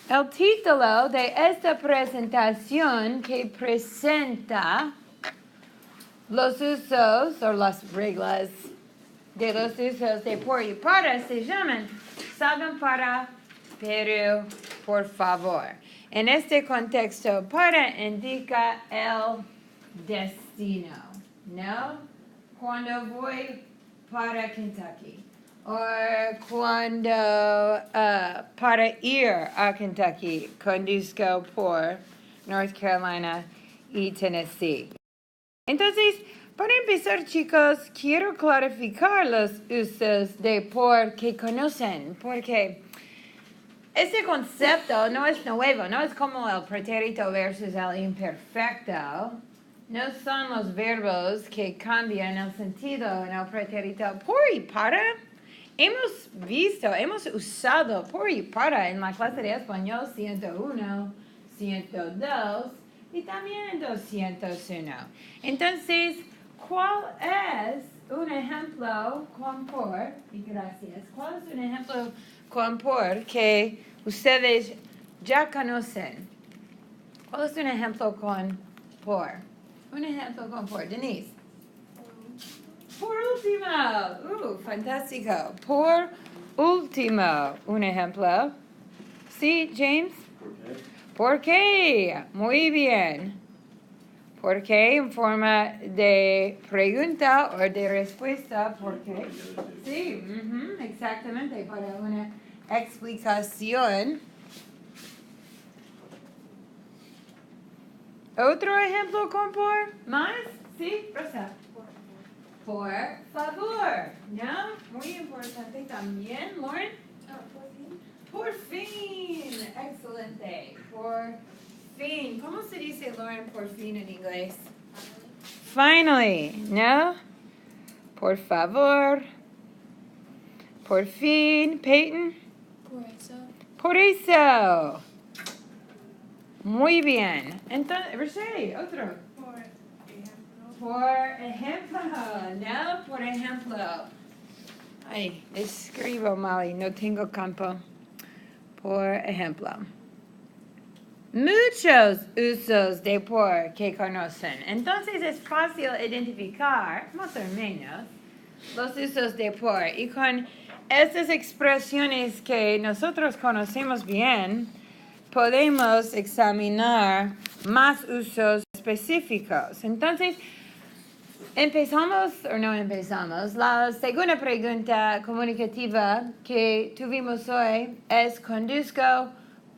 El título de esta presentación que presenta los usos o las reglas de los usos de por y para se llaman salgan para, pero por favor. En este contexto, para indica el destino, ¿no? Cuando voy para Kentucky o cuando para ir a Kentucky conduzco por North Carolina y Tennessee. Entonces, para empezar, chicos, quiero clarificar los usos de por que conocen, porque este concepto no es nuevo, no es como el pretérito versus el imperfecto. No son los verbos que cambian el sentido en el pretérito por y para. Hemos usado por y para en la clase de español 101, 102 y también en 201. Entonces, ¿cuál es un ejemplo con por? Y gracias. ¿Cuál es un ejemplo con por que ustedes ya conocen? ¿Cuál es un ejemplo con por? Un ejemplo con por. Denise. Por último. Fantástico. Por último. Un ejemplo. Sí, James. ¿Por qué? Muy bien. ¿Por qué? En forma de pregunta o de respuesta. ¿Por qué? Sí, exactamente. Para una explicación. ¿Otro ejemplo con por? ¿Más? Sí, Rosa. Por favor, ¿no? Muy importante también, Lauren. Por fin. Excelente. Por fin. ¿Cómo se dice, Lauren, por fin en inglés? Finally, ¿no? Por favor. Por fin. Peyton. Por eso. Por eso. Muy bien. Entonces, Rochelle, otro. Por ejemplo, ¿no? Por ejemplo. Ay, escribo mal y no tengo campo. Por ejemplo. Muchos usos de por que conocen. Entonces es fácil identificar, más o menos, los usos de por. Y con estas expresiones que nosotros conocemos bien, podemos examinar más usos específicos. Entonces, empezamos o no empezamos. La segunda pregunta comunicativa que tuvimos hoy es conduzco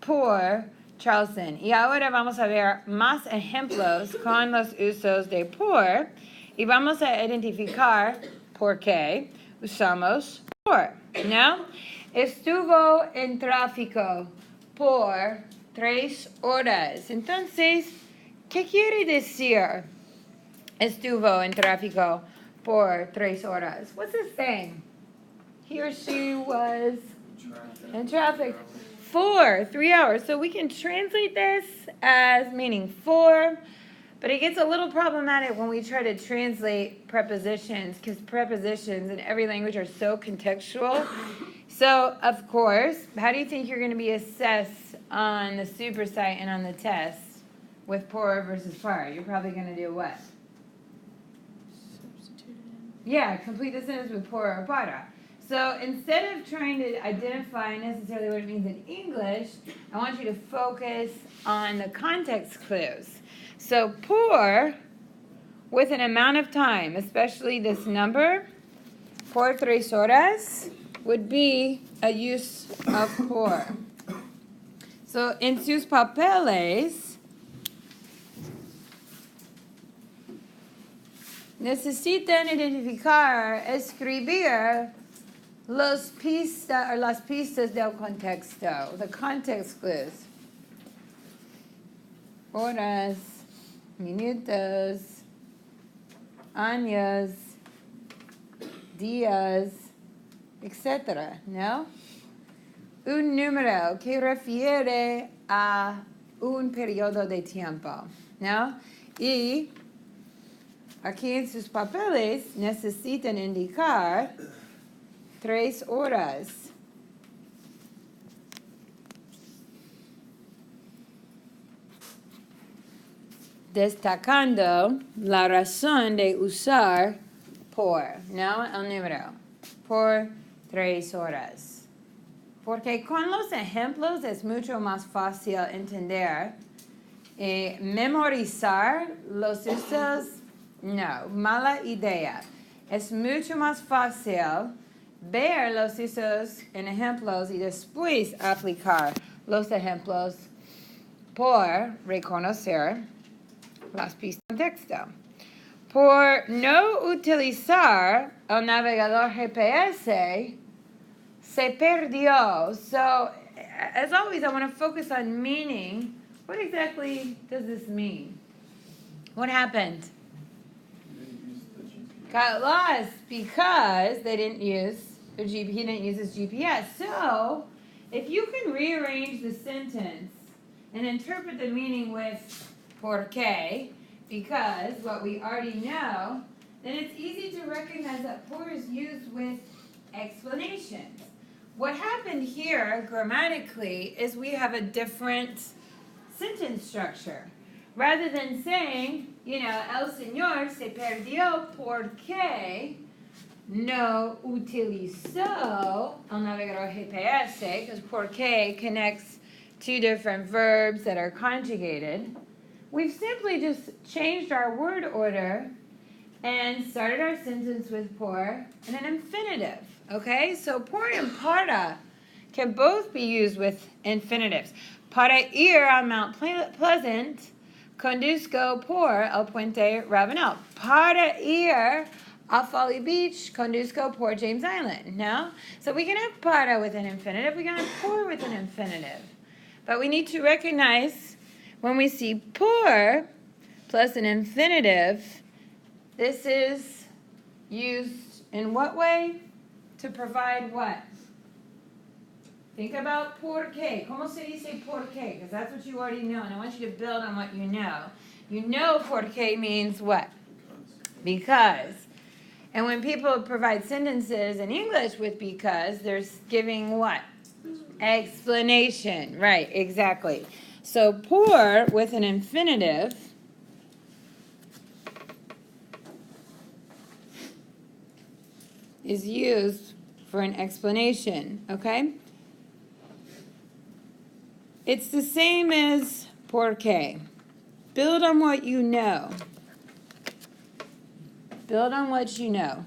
por Charleston. Y ahora vamos a ver más ejemplos con los usos de por y vamos a identificar por qué usamos por, ¿no? Estuvo en tráfico por 3 horas. Entonces, ¿qué quiere decir? Estuvo en tráfico por 3 horas. What's it saying? He or she was in traffic for 3 hours. So we can translate this as meaning for, but it gets a little problematic when we try to translate prepositions because prepositions in every language are so contextual. So, of course, how do you think you're going to be assessed on the supersite and on the test with por versus par? You're probably going to do what? Yeah, complete the sentence with por or para. So instead of trying to identify necessarily what it means in English, I want you to focus on the context clues. So por, with an amount of time, especially this number, por 3 horas, would be a use of por. So en sus papeles, necesitan identificar, escribir las pistas del contexto, the context clues. Horas, minutos, años, días, etc., ¿no? Un número que refiere a un periodo de tiempo, ¿no? Y aquí en sus papeles necesitan indicar 3 horas. destacando la razón de usar por, no el número, por 3 horas. Porque con los ejemplos es mucho más fácil entender. Memorizar los usos, no, mala idea. Es mucho más fácil ver los usos en ejemplos y después aplicar los ejemplos por reconocer las pistas de texto. Por no utilizar el navegador GPS, se perdió. So, as always, I want to focus on meaning. What exactly does this mean? What happened? Got lost because they didn't use he didn't use his GPS. So, if you can rearrange the sentence and interpret the meaning with por qué, because what we already know, then it's easy to recognize that por is used with explanations. What happened here grammatically is we have a different sentence structure. Rather than saying, el señor se perdió porque no utilizó el navegador GPS, because porque connects two different verbs that are conjugated. We've simply just changed our word order and started our sentence with por and an infinitive. Okay, so por and para can both be used with infinitives. Para ir a Mount Pleasant, conduzco por el puente Ravenel. Para ir a Folly Beach, conduzco por James Island. No? So we can have para with an infinitive, we can have por with an infinitive. But we need to recognize when we see por plus an infinitive, this is used in what way? To provide what? Think about por qué. ¿Cómo se dice por qué? Because that's what you already know, and I want you to build on what you know. You know por qué means what? Because. And when people provide sentences in English with because, they're giving what? Explanation. Right, exactly. So por with an infinitive is used for an explanation, okay? It's the same as por qué. Build on what you know. Build on what you know.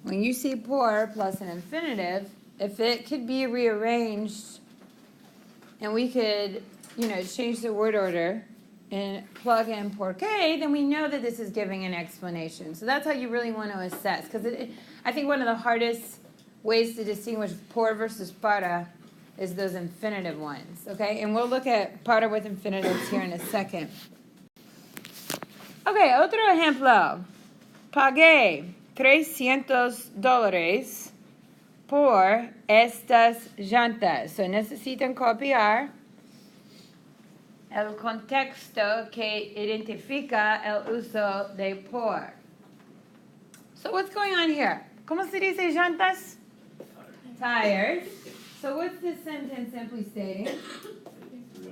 When you see por plus an infinitive, if it could be rearranged and we could, change the word order and plug in por qué, then we know that this is giving an explanation. So that's how you really want to assess. Because I think one of the hardest ways to distinguish por versus para is those infinitive ones. Okay? And we'll look at para with infinitives here in a second. Okay, otro ejemplo. Pagué $300 por estas llantas. So necesitan copiar el contexto que identifica el uso de por. So what's going on here? ¿Cómo se dice llantas? Tires. So what's this sentence simply stating?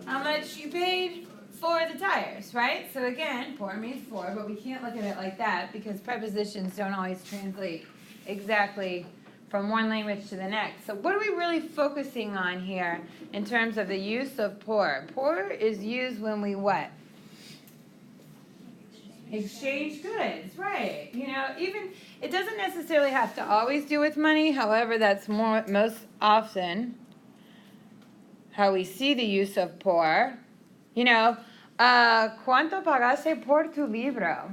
How much you paid for the tires, right? So again, por means for, but we can't look at it like that because prepositions don't always translate exactly from one language to the next. So what are we really focusing on here in terms of the use of por? Por is used when we what? Exchange goods, right. Even, it doesn't necessarily have to always do with money. However, that's most often how we see the use of por. ¿Cuánto pagaste por tu libro?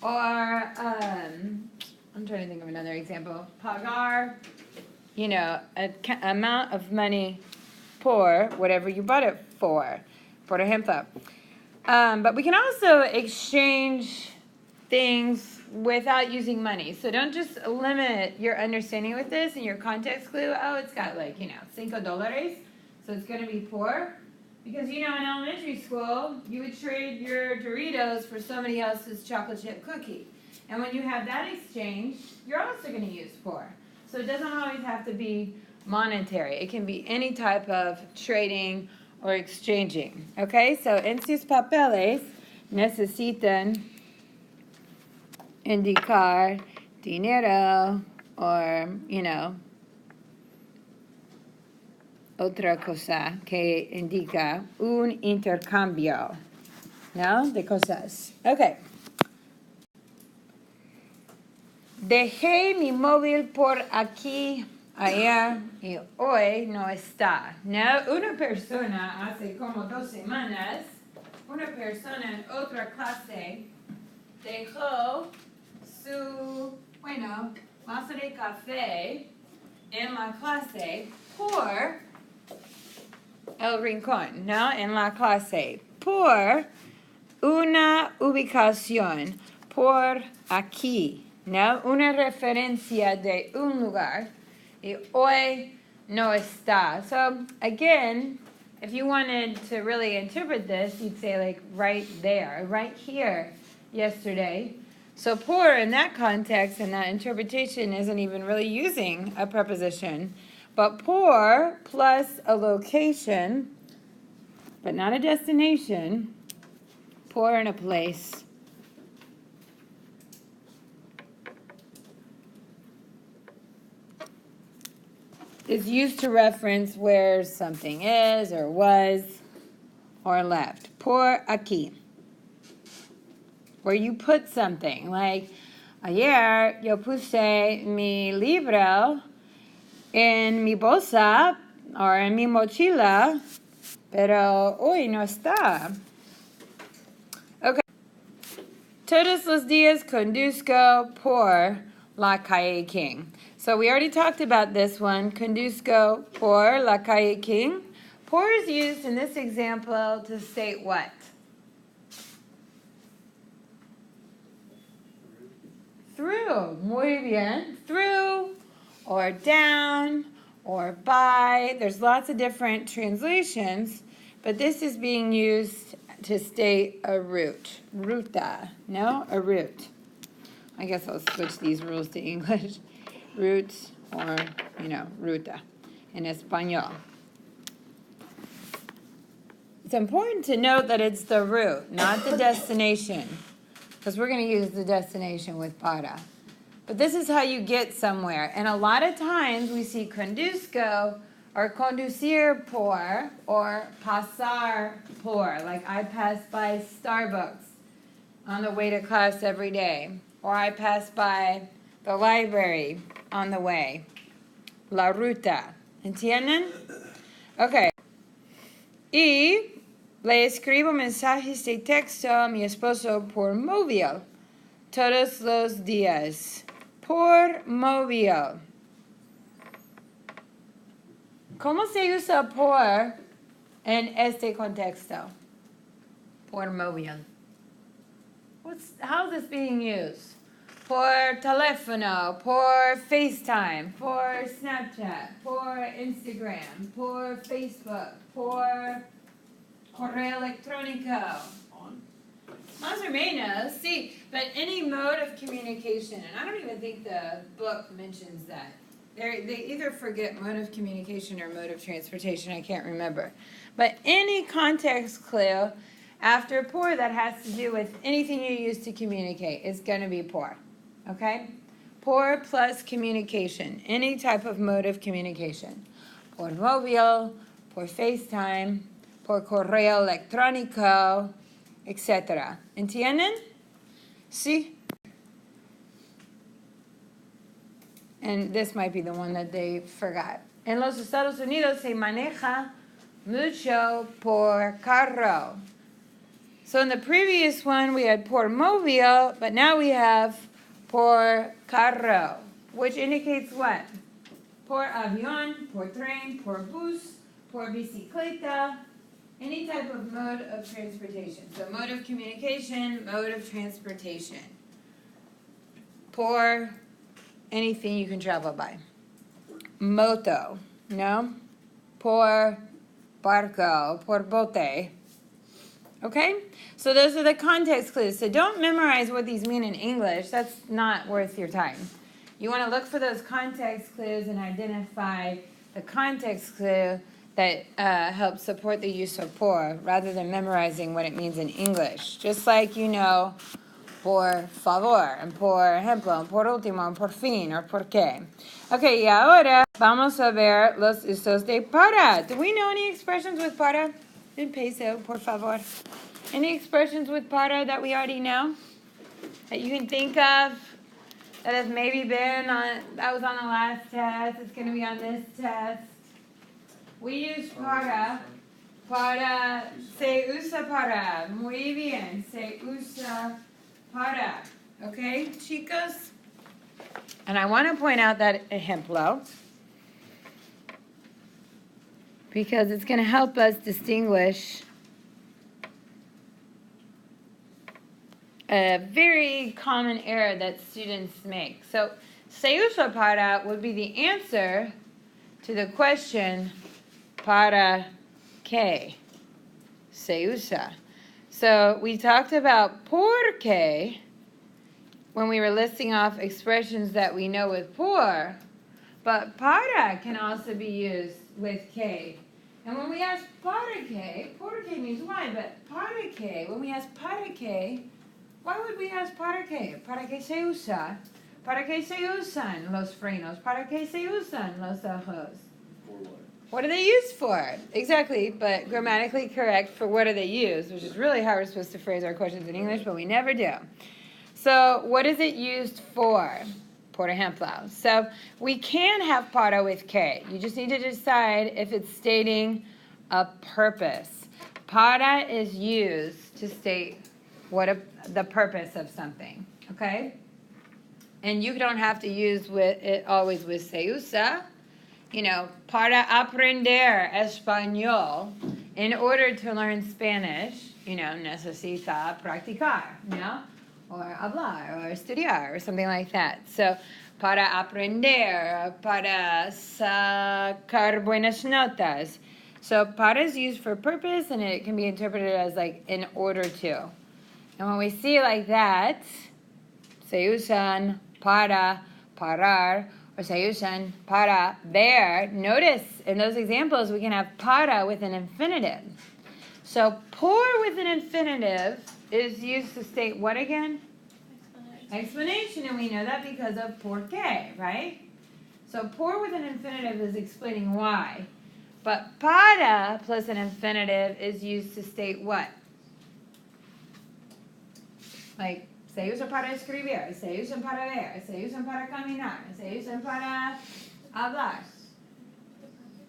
Or, I'm trying to think of another example. Pagar, an amount of money por whatever you bought it for. Por ejemplo. But we can also exchange things without using money. So don't just limit your understanding with this and your context clue. Oh, it's got $5. So it's going to be por. Because, in elementary school, you would trade your Doritos for somebody else's chocolate chip cookie. And when you have that exchange, you're also going to use por. So it doesn't always have to be monetary. It can be any type of trading or exchanging. Okay, so en sus papeles necesitan indicar dinero or, otra cosa que indica un intercambio, ¿no? De cosas. Okay. Dejé mi móvil por aquí ayer y hoy no está. ¿No? Una persona hace como 2 semanas, una persona en otra clase dejó su, vaso de café en la clase por el rincón, ¿no? En la clase, por una ubicación, por aquí. ¿No? Una referencia de un lugar y hoy no está. So again, if you wanted to really interpret this, you'd say like right there, right here, yesterday. So por in that context and that interpretation isn't even really using a preposition, but por plus a location, but not a destination, por in a place. Is used to reference where something is or was or left. Por aquí. Where you put something. Like, ayer yo puse mi libro en mi bolsa or en mi mochila, pero hoy no está. Okay. Todos los días conduzco por la calle King. So we already talked about this one, conduzco por la calle King. Por is used in this example to state what? Through. Muy bien. Through or down or by. There's lots of different translations, but this is being used to state a route. Ruta. No? A route. I guess I'll switch these rules to English. Routes or, ruta in Espanol. It's important to note that it's the route, not the destination, because we're going to use the destination with para. But this is how you get somewhere. And a lot of times we see conduzco or conducir por or pasar por, like I pass by Starbucks on the way to class every day, or I pass by the library on the way. La ruta. ¿Entienden? Okay. Y le escribo mensajes de texto a mi esposo por móvil todos los días. Por móvil. ¿Cómo se usa por en este contexto? Por móvil. How is this being used? Por teléfono, por FaceTime, por Snapchat, por Instagram, por Facebook, por correo electrónico. Más o menos, sí, but any mode of communication, and I don't even think the book mentions that. They either forget mode of communication or mode of transportation, I can't remember. But any context clue after por that has to do with anything you use to communicate is going to be por. Okay? Por plus communication, any type of mode of communication. Por móvil, por FaceTime, por correo electrónico, etc. ¿Entienden? Sí. And this might be the one that they forgot. En los Estados Unidos se maneja mucho por carro. So in the previous one we had por móvil, but now we have por carro, which indicates what? Por avión, por tren, por bus, por bicicleta, any type of mode of transportation. So mode of communication, mode of transportation. Por anything you can travel by. Moto, no? Por barco, por bote. Okay? So those are the context clues. So don't memorize what these mean in English. That's not worth your time. You want to look for those context clues and identify the context clue that help support the use of por rather than memorizing what it means in English. Just like you know por favor, and por ejemplo, and por último, and por fin, or por qué. Okay, y ahora vamos a ver los usos de para. Do we know any expressions with para? En peso, por favor. Any expressions with para that we already know? That you can think of? That has maybe been on, that was on the last test, it's going to be on this test. We use para, se usa para, muy bien, se usa para, okay, chicos? And I want to point out that ejemplo, because it's going to help us distinguish a very common error that students make. So, se usa para would be the answer to the question, para qué se usa. So, we talked about por qué when we were listing off expressions that we know with por, but para can also be used with que. And when we ask para que means why, but para que, when we ask para que, why would we ask para que? Para que se usa? Para que se usan los frenos? Para que se usan los ojos? What are they used for? Exactly, but grammatically correct for what are they used, which is really how we're supposed to phrase our questions in English, but we never do. So what is it used for? Por ejemplo. So we can have para with que. You just need to decide if it's stating a purpose. Para is used to state the purpose of something, okay? And you don't have to use it always with se usa. You know, para aprender español, in order to learn Spanish, you know, necesita practicar, you know, or hablar, or estudiar, or something like that. So, para aprender, para sacar buenas notas. So, para is used for purpose, and it can be interpreted as like in order to. And when we see it like that, se usan para parar, or se usan para ver, notice in those examples we can have para with an infinitive. So por with an infinitive is used to state what again? Explanation, and we know that because of por qué, right? So por with an infinitive is explaining why. But para plus an infinitive is used to state what? Like, se usa para escribir, se usan para ver, se usan para caminar, se usan para hablar.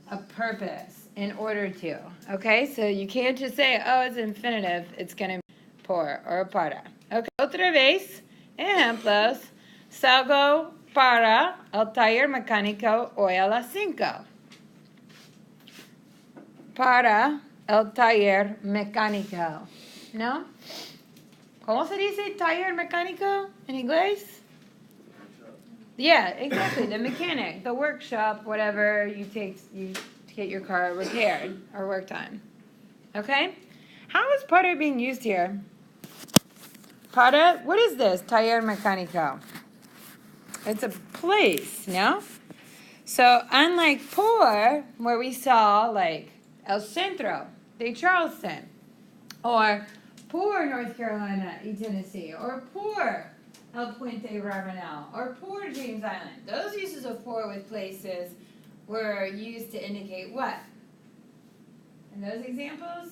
A purpose, in order to. Okay, so you can't just say, oh, it's infinitive, it's going to be por or para. Okay, otra vez, ejemplos. Salgo para el taller mecánico hoy a las 5. Para el taller mecánico. ¿No? ¿Cómo se dice taller mecánico in inglés? Yeah, exactly. The mechanic, the workshop, whatever you take to get your car repaired or worked on. Okay? How is para being used here? Para, what is this? Taller mecánico. It's a place, no? So unlike por, where we saw like El Centro de Charleston, or por North Carolina y Tennessee, or por El Puente Ravenel, or por James Island. Those uses of por with places were used to indicate what? In those examples,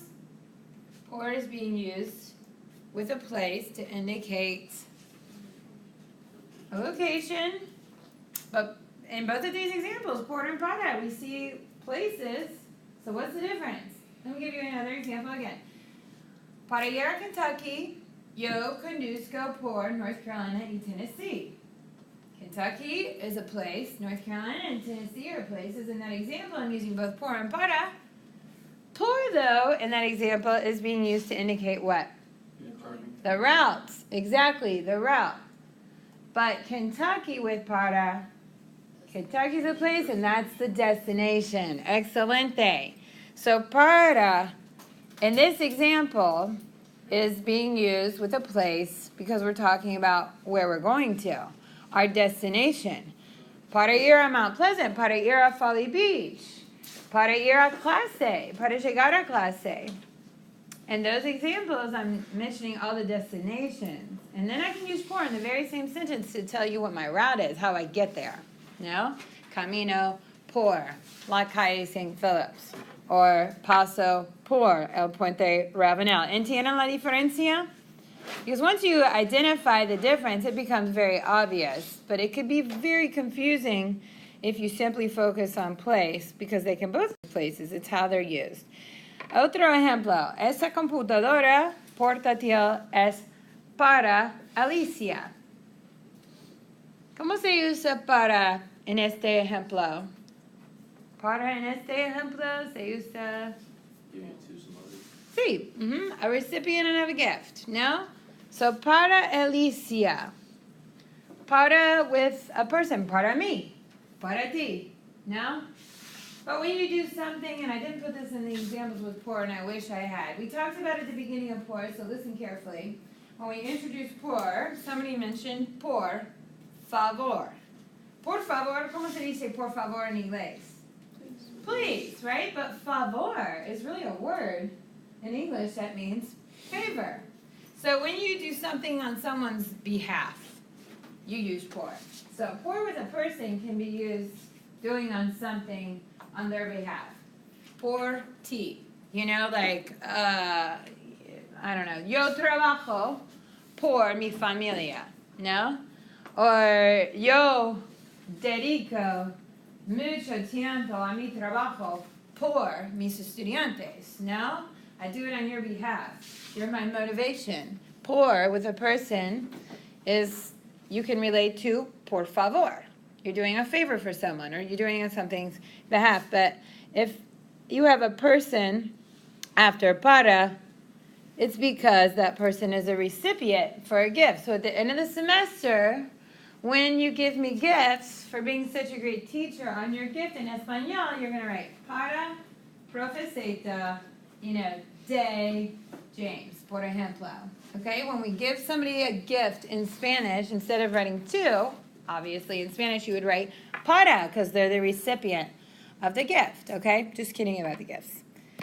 por is being used with a place to indicate a location. But in both of these examples, por and para, we see places. So what's the difference? Let me give you another example again. Para ir a Kentucky, yo conduzco por North Carolina y Tennessee. Kentucky is a place. North Carolina and Tennessee are places. In that example, I'm using both por and para. Por, though, in that example, is being used to indicate what? The routes. Exactly, the route. But Kentucky with para, Kentucky's a place, and that's the destination. Excelente. So para, in this example, is being used with a place because we're talking about where we're going to, our destination. Para ir a Mount Pleasant, para ir a Folly Beach. para ir a clase, para llegar a clase. In those examples, I'm mentioning all the destinations. And then I can use por in the very same sentence to tell you what my route is, how I get there. No? Camino por la calle St. Phillips. Or paso por el puente Ravenel. ¿Entienden la diferencia? Because once you identify the difference, it becomes very obvious. But it could be very confusing if you simply focus on place, because they can both be places. It's how they're used. Otro ejemplo. Esa computadora portátil es para Alicia. ¿Cómo se usa para en este ejemplo? Para en este ejemplo se usa... Give it to somebody. Sí, a recipient of a gift, no? So, para Alicia. Para with a person, para mí. Para ti, no? But when you do something, and I didn't put this in the examples with por, and I wish I had. We talked about it at the beginning of por, so listen carefully. When we introduced por, somebody mentioned por favor. Por favor, ¿cómo se dice por favor en inglés? Please, right? But favor is really a word in English that means favor. So when you do something on someone's behalf, you use por. So por with a person can be used doing on something on their behalf. Por ti. You know, like, I don't know, yo trabajo por mi familia, no? Or yo dedico mucho tiempo a mi trabajo por mis estudiantes, no? I do it on your behalf. You're my motivation. Por with a person is, you can relate to por favor. You're doing a favor for someone, or you're doing something's behalf. But if you have a person after para, it's because that person is a recipient for a gift. So at the end of the semester, when you give me gifts for being such a great teacher, on your gift in Espanol, you're going to write para profeseta, de James, por ejemplo. Okay, when we give somebody a gift in Spanish, instead of writing to, obviously in Spanish you would write para, because they're the recipient of the gift. Okay, just kidding about the gifts.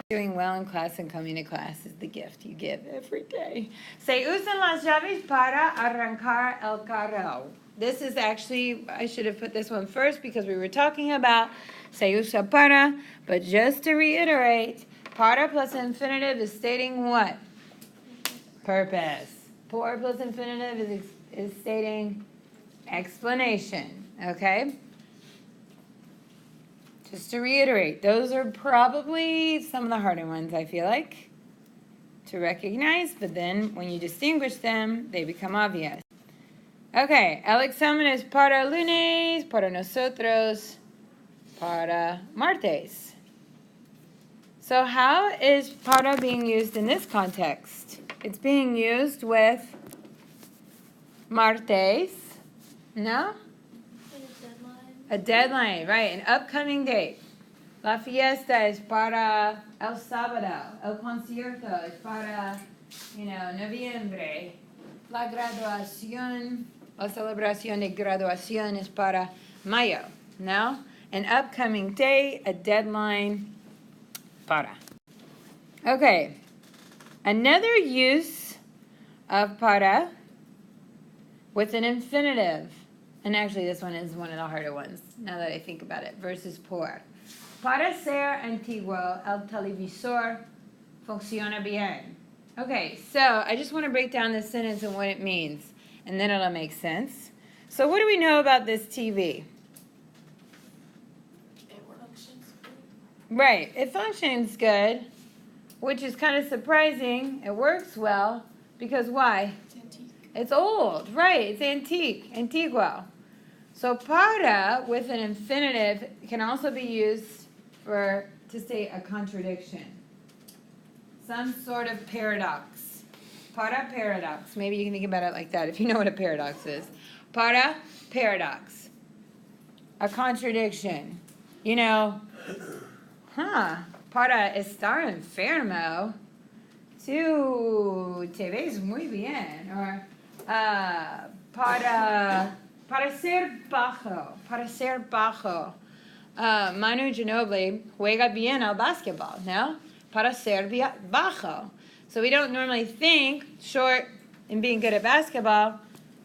Doing well in class and coming to class is the gift you give every day. Se usan las llaves para arrancar el carro. This is actually, I should have put this one first because we were talking about se usa para, but just to reiterate, para plus infinitive is stating what? Purpose. Por plus infinitive is stating explanation, okay? Just to reiterate, those are probably some of the harder ones, I feel like, to recognize, but then when you distinguish them, they become obvious. Okay, el examen es para lunes, para nosotros, para martes. So how is para being used in this context? It's being used with martes, no? A deadline, right, an upcoming date. La fiesta es para el sábado. El concierto es para, noviembre. La graduación, la celebración de graduación es para mayo, no? An upcoming date, a deadline, para. Okay, another use of para with an infinitive. And actually, this one is one of the harder ones, now that I think about it, versus por. Para ser antiguo, el televisor funciona bien. Okay, so I just want to break down this sentence and what it means, and then it'll make sense. So what do we know about this TV? It functions good. Right, it functions good, which is kind of surprising. It works well, because why? It's antique. It's old, right, it's antique, antiguo. So para with an infinitive can also be used to state a contradiction. Some sort of paradox. Para paradox. Maybe you can think about it like that if you know what a paradox is. Para paradox. A contradiction. Para estar enfermo, tú te ves muy bien. Or para ser bajo. Manu Ginobili juega bien al basketball, no? Para ser bajo. So we don't normally think short and being good at basketball.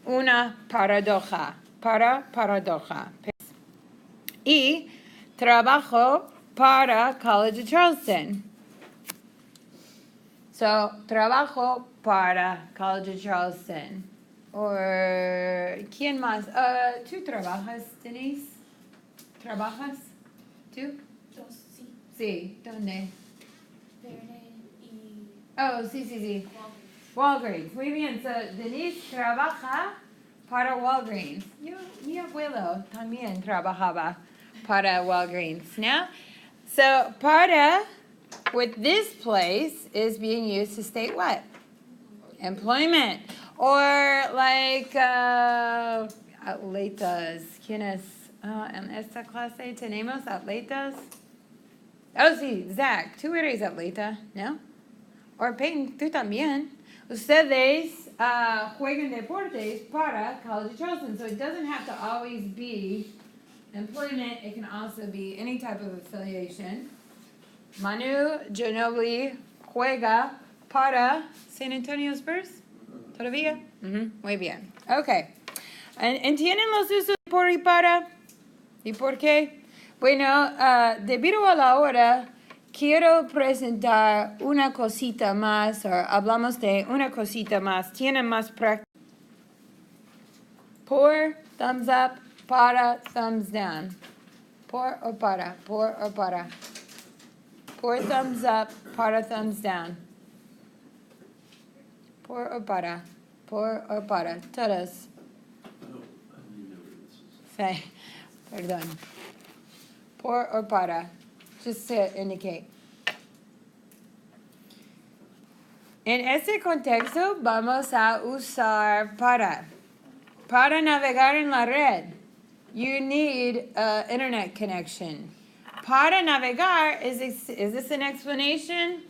Una paradoja. Paradoja. Y trabajo para College of Charleston. So, trabajo para College of Charleston. Or, ¿quién más? ¿Tú trabajas, Denise? ¿Trabajas? ¿Tú? Yo sí. Sí, ¿dónde? Verde y Oh, sí. Walgreens. Walgreens. Muy bien. So, Denise trabaja para Walgreens. Mi abuelo también trabajaba para Walgreens. Now, so para with this place is being used to state what? Employment. Or like atletas. ¿Quiénes? En esta clase tenemos atletas. Oh, sí, Zach. ¿Tú eres atleta? ¿No? Or Peyton, tú también. Ustedes juegan deportes para College of Charleston. So it doesn't have to always be employment. It can also be any type of affiliation. Manu Ginobili juega para San Antonio Spurs. ¿Todavía? Muy bien. Okay. ¿Entienden los usos de por y para? ¿Y por qué? Bueno, debido a la hora, quiero presentar una cosita más, o hablamos de una cosita más. ¿Tienen más práctica? Por, thumbs up, para, thumbs down. Por o para, por o para. Por, thumbs up, para, thumbs down. Por o para, todos. Say, perdón. Por or para, just to indicate. En este contexto vamos a usar para. Para navegar en la red, you need an internet connection. Para navegar, is this an explanation?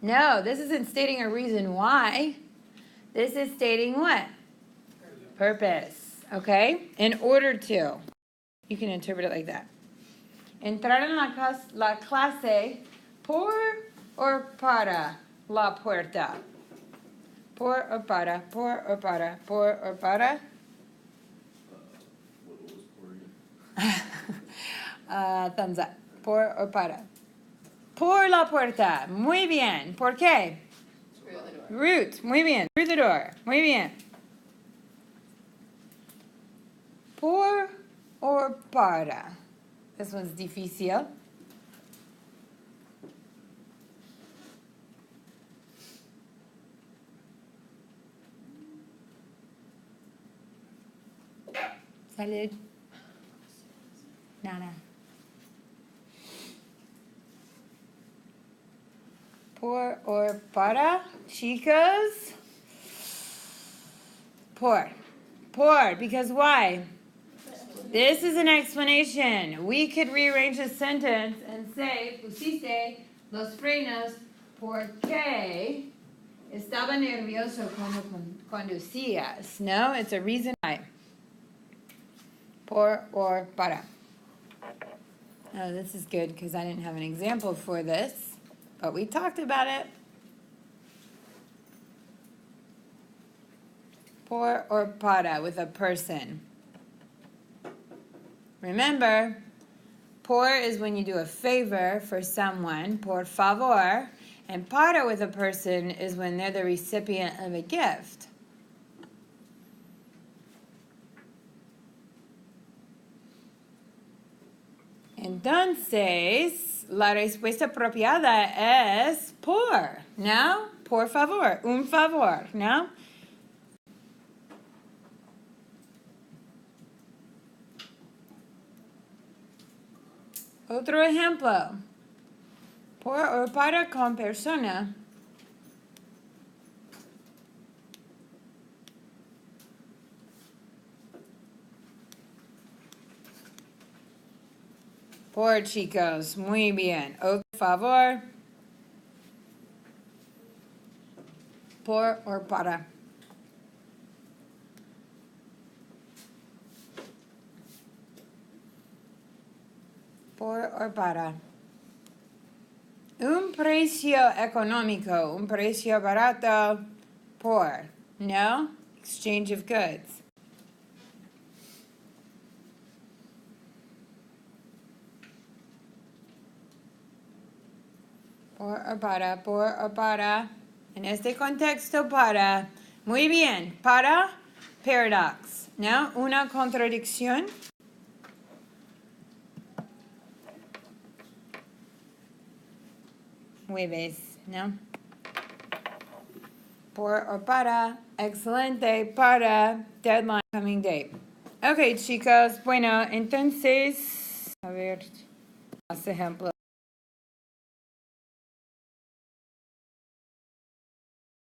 No, this isn't stating a reason why. This is stating what? Purpose. Okay? In order to. You can interpret it like that. Entrar en la clase por or para la puerta. Por or para, por or para, por or para. What was pouring? Thumbs up. Por or para. Por la puerta. Muy bien. ¿Por qué? Root. Muy bien. Through the door. Muy bien. Por or para. This one's difícil. Salud. Nada. Por or para, chicos? Por. Por, because why? This is an explanation. We could rearrange the sentence and say, pusiste los frenos porque estaba nervioso cuando conducías. No, it's a reason why. Por or para. Oh, this is good because I didn't have an example for this, but we talked about it. Por or para with a person. Remember, por is when you do a favor for someone, por favor, and para with a person is when they're the recipient of a gift. Entonces, la respuesta apropiada es por, ¿no? Por favor, un favor, ¿no? Otro ejemplo. Por o para con persona. Por, chicos. Muy bien. Otro favor. Por or para. Por o para. Un precio económico, un precio barato. Por. No? Exchange of goods. Por o para, por o para. En este contexto, para. Muy bien. Para, paradox. ¿No? Una contradicción. Jueves, ¿no? Por o para. Excelente. Para. Deadline, coming date. Ok, chicos. Bueno, entonces. A ver. Más ejemplos.